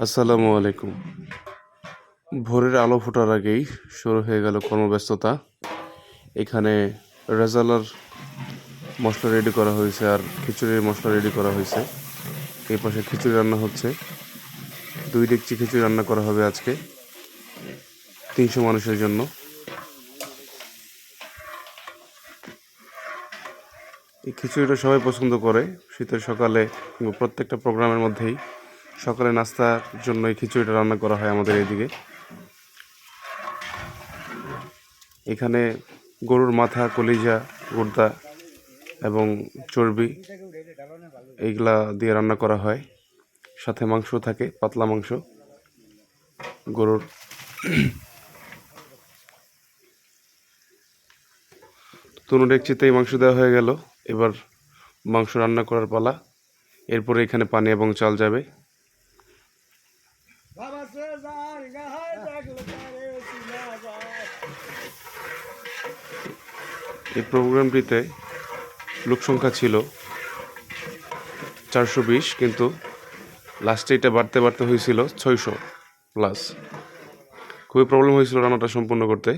আসসালামু আলাইকুম। ভোরের আলো ফোটার আগেই শুরু হয়ে গেল কর্মব্যস্ততা। এখানে রেজালার মশলা রেডি করা হয়েছে আর খিচুড়ির মশলা রেডি করা হয়েছে। এই পাশে খিচুড়ি রান্না হচ্ছে। ২ ডেকচি খিচুড়ি রান্না করা হবে আজকে ৩০০ মানুষের জন্য। এই খিচুড়িটা সবাই পছন্দ করে। শীতের সকালে প্রত্যেকটা প্রোগ্রামের মধ্যেই সকালে নাস্তার জন্য এই খিচুড়িটা রান্না করা হয় আমাদের এইদিকে। এখানে গরুর মাথা, কলিজা, গুর্দা এবং চর্বি এইগুলা দিয়ে রান্না করা হয়। সাথে মাংস থাকে, পাতলা মাংস গরুর। কোনো ডেকচিতেই মাংস দেওয়া হয়ে গেল। এবার মাংস রান্না করার পালা। এরপরে এখানে পানি এবং চাল যাবে। এই প্রোগ্রামটিতে লোকসংখ্যা ছিল 420, কিন্তু লাস্টে এটা বাড়তে হয়েছিল 600+। খুবই প্রবলেম হয়েছিল রান্নাটা সম্পূর্ণ করতে।